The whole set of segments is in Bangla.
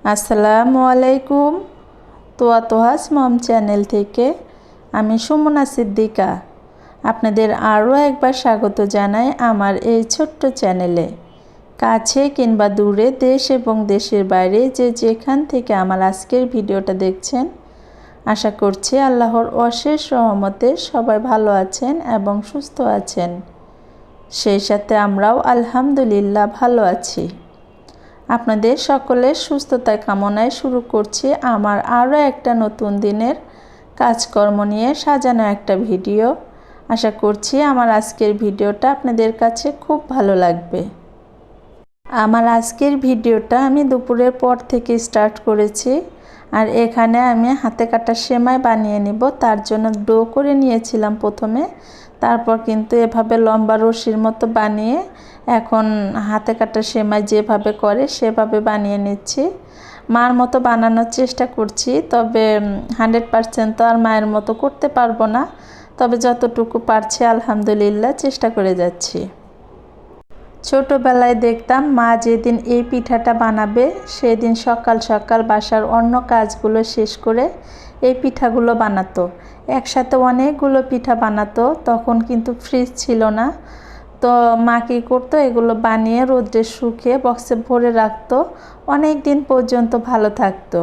আসসালামু আলাইকুম। তোহাস মম চ্যানেল থেকে আমি সুমনা সিদ্দিকা আপনাদের আরও একবার স্বাগত জানাই আমার এই ছোট্ট চ্যানেলে। কাছে কিংবা দূরে, দেশ এবং দেশের বাইরে যে যেখান থেকে আমার আজকের ভিডিওটা দেখছেন, আশা করছি আল্লাহর অশেষ রহমতে সবাই ভালো আছেন এবং সুস্থ আছেন। সেই সাথে আমরাও আলহামদুলিল্লাহ ভালো আছি। আপনাদের সকলের সুস্থতা কামনায় শুরু করছি আমার আরও একটা নতুন দিনের কাজকর্ম নিয়ে সাজানো একটা ভিডিও। আশা করছি আমার আজকের ভিডিওটা আপনাদের কাছে খুব ভালো লাগবে। আমার আজকের ভিডিওটা আমি দুপুরের পর থেকে স্টার্ট করেছি। আর এখানে আমি হাতে কাটা সেমাই বানিয়ে নিব। তার জন্য ডো করে নিয়েছিলাম প্রথমে, তারপর কিন্তু এভাবে লম্বা রশির মতো বানিয়ে এখন হাতে কাটা সেমাই যেভাবে করে সেভাবে বানিয়ে নিচ্ছি। মার মতো বানানোর চেষ্টা করছি, তবে 100% তো আর মায়ের মতো করতে পারবো না, তবে যতটুকু পারছি আলহামদুলিল্লাহ চেষ্টা করে যাচ্ছি। ছোটোবেলায় দেখতাম মা যেদিন এই পিঠাটা বানাবে সেদিন সকাল সকাল বাসার অন্য কাজগুলো শেষ করে এই পিঠাগুলো বানাতো। একসাথে অনেকগুলো পিঠা বানাতো। তখন কিন্তু ফ্রিজ ছিল না, তো মা কী করতো, এগুলো বানিয়ে রোদ্রে শুকিয়ে বক্সে ভরে রাখতো। অনেক দিন পর্যন্ত ভালো থাকতো।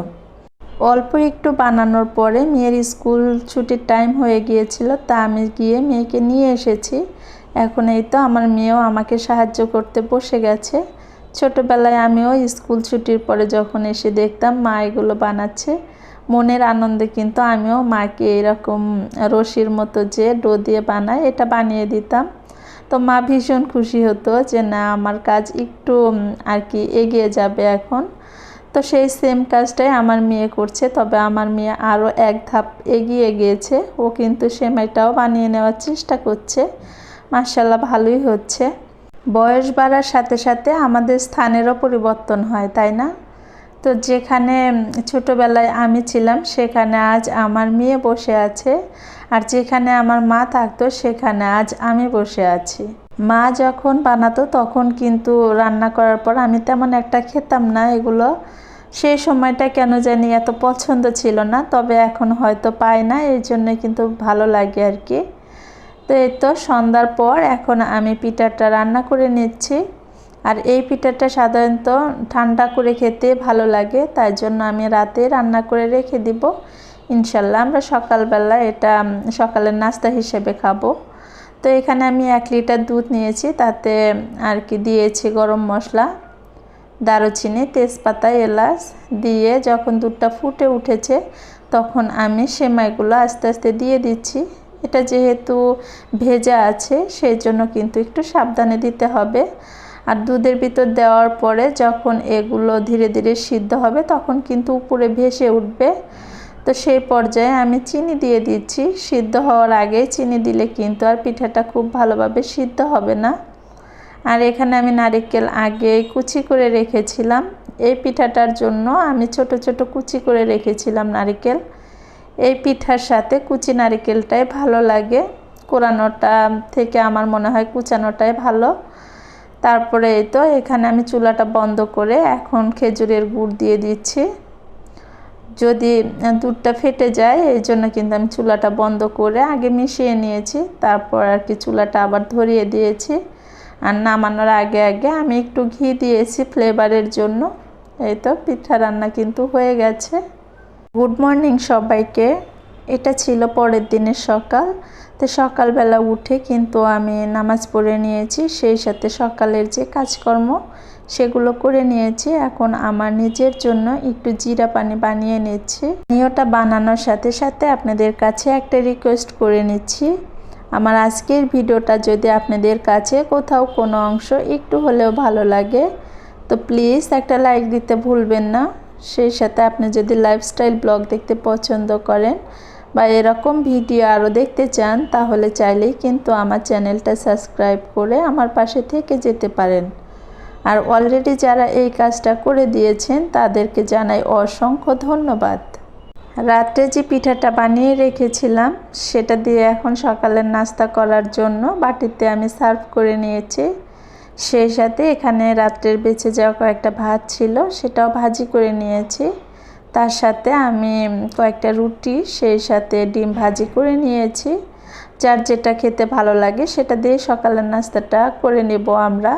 অল্প একটু বানানোর পরে মেয়ের স্কুল ছুটির টাইম হয়ে গিয়েছিল, তা আমি গিয়ে মেয়েকে নিয়ে এসেছি। এখন এই তো আমার মেয়েও আমাকে সাহায্য করতে বসে গেছে। ছোটোবেলায় আমিও স্কুল ছুটির পরে যখন এসে দেখতাম মা এগুলো বানাচ্ছে, মনের আনন্দে কিন্তু আমিও মাকে এরকম রশির মতো যে ডো দিয়ে বানায় এটা বানিয়ে দিতাম। তো মা ভীষণ খুশি হতো যে না, আমার কাজ একটু আর কি এগিয়ে যাবে এখন। তো সেই সেম কাজটাই আমার মেয়ে করছে, তবে আমার মেয়ে আরও এক ধাপ এগিয়ে গিয়েছে। ও কিন্তু সেমাইটাও বানিয়ে নেওয়ার চেষ্টা করছে। মাশাআল্লাহ ভালোই হচ্ছে। বয়স বাড়ার সাথে সাথে আমাদের স্থানেরও পরিবর্তন হয়, তাই না? তো যেখানে ছোটোবেলায় আমি ছিলাম সেখানে আজ আমার মেয়ে বসে আছে, আর যেখানে আমার মা থাকতো সেখানে আজ আমি বসে আছি। মা যখন বানাতো তখন কিন্তু রান্না করার পর আমি তেমন একটা খেতাম না এগুলো। সেই সময়টা কেন জানি এত পছন্দ ছিল না, তবে এখন হয়তো পাই না, এই জন্য কিন্তু ভালো লাগে আর কি। তো এই তো সন্ধ্যার পর এখন আমি পিঠাটা রান্না করে নিচ্ছি। আর এই পিঠাটা সাধারণত ঠান্ডা করে খেতে ভালো লাগে, তাই জন্য আমি রাতে রান্না করে রেখে দিব। ইনশাল্লাহ আমরা সকালবেলা এটা সকালের নাস্তা হিসেবে খাবো। তো এখানে আমি 1 লিটার দুধ নিয়েছি, তাতে আর কি দিয়েছি গরম মশলা, দারুচিনি, তেজপাতা, এলাচ দিয়ে যখন দুধটা ফুটে উঠেছে তখন আমি সেমাইগুলো আস্তে আস্তে দিয়ে দিচ্ছি। এটা যেহেতু ভেজা আছে সেই জন্য কিন্তু একটু সাবধানে দিতে হবে। আর দুধের ভিতর দেওয়ার পরে যখন এগুলো ধীরে ধীরে সিদ্ধ হবে তখন কিন্তু উপরে ভেসে উঠবে। তো সেই পর্যায়ে আমি চিনি দিয়ে দিচ্ছি। সিদ্ধ হওয়ার আগে চিনি দিলে কিন্তু আর পিঠাটা খুব ভালোভাবে সিদ্ধ হবে না। আর এখানে আমি নারকেল আগে কুচি করে রেখেছিলাম। এই পিঠাটার জন্য আমি ছোট ছোট কুচি করে রেখেছিলাম নারকেল। এই পিঠার সাথে কুচি নারকেলটাই ভালো লাগে, কোরানোটা থেকে আমার মনে হয় কুচানোটাই ভালো। তারপরে এই তো এখানে আমি চুলাটা বন্ধ করে এখন খেজুরের গুড় দিয়ে দিচ্ছি। যদি দুধটা ফেটে যায় এই জন্য কিন্তু আমি চুলাটা বন্ধ করে আগে মিশিয়ে নিয়েছি, তারপর আর কি চুলাটা আবার ধরিয়ে দিয়েছি। আর নামানোর আগে আগে আমি একটু ঘি দিয়েছি ফ্লেভারের জন্য। এই তো পিঠা রান্না কিন্তু হয়ে গেছে। গুড মর্নিং সবাইকে। এটা ছিল পরের দিনের সকাল। তো সকালবেলা উঠে কিন্তু আমি নামাজ পড়ে নিয়েছি, সেই সাথে সকালের যে কাজকর্ম সেগুলো করে নিয়েছি। এখন আমার নিজের জন্য একটু জিরা পানি বানিয়ে নিচ্ছি। পানীয়টা বানানোর সাথে সাথে আপনাদের কাছে একটা রিকোয়েস্ট করে নিচ্ছি, আমার আজকের ভিডিওটা যদি আপনাদের কাছে কোথাও কোনো অংশ একটু হলেও ভালো লাগে তো প্লিজ একটা লাইক দিতে ভুলবেন না। সেই সাথে আপনি যদি লাইফস্টাইল ব্লগ দেখতে পছন্দ করেন বা এরকম ভিডিও আরও দেখতে চান তাহলে চাইলেই কিন্তু আমার চ্যানেলটা সাবস্ক্রাইব করে আমার পাশে থেকে যেতে পারেন। আর অলরেডি যারা এই কাজটা করে দিয়েছেন তাদেরকে জানাই অসংখ্য ধন্যবাদ। রাত্রে যে পিঠাটা বানিয়ে রেখেছিলাম সেটা দিয়ে এখন সকালের নাস্তা করার জন্য বাটিতে আমি সার্ভ করে নিয়েছি। সেই সাথে এখানে রাত্রের বেঁচে যাওয়া কয়েকটা ভাত ছিল, সেটাও ভাজি করে নিয়েছি। তার সাথে আমি কয়েকটা রুটি, সেই সাথে ডিম ভাজি করে নিয়েছি। যার যেটা খেতে ভালো লাগে সেটা দিয়ে সকালের নাস্তাটা করে নেব আমরা।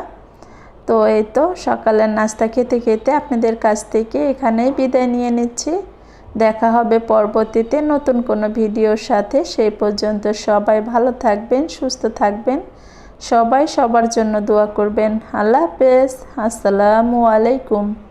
তো এই তো সকালের নাস্তা খেতে খেতে আপনাদের কাছ থেকে এখানেই বিদায় নিয়ে নিচ্ছি। দেখা হবে পরবর্তীতে নতুন কোনো ভিডিওর সাথে। সেই পর্যন্ত সবাই ভালো থাকবেন, সুস্থ থাকবেন। সবাই সবার জন্য দোয়া করবেন। আল্লাহ হাফেজ। আসসালামু আলাইকুম।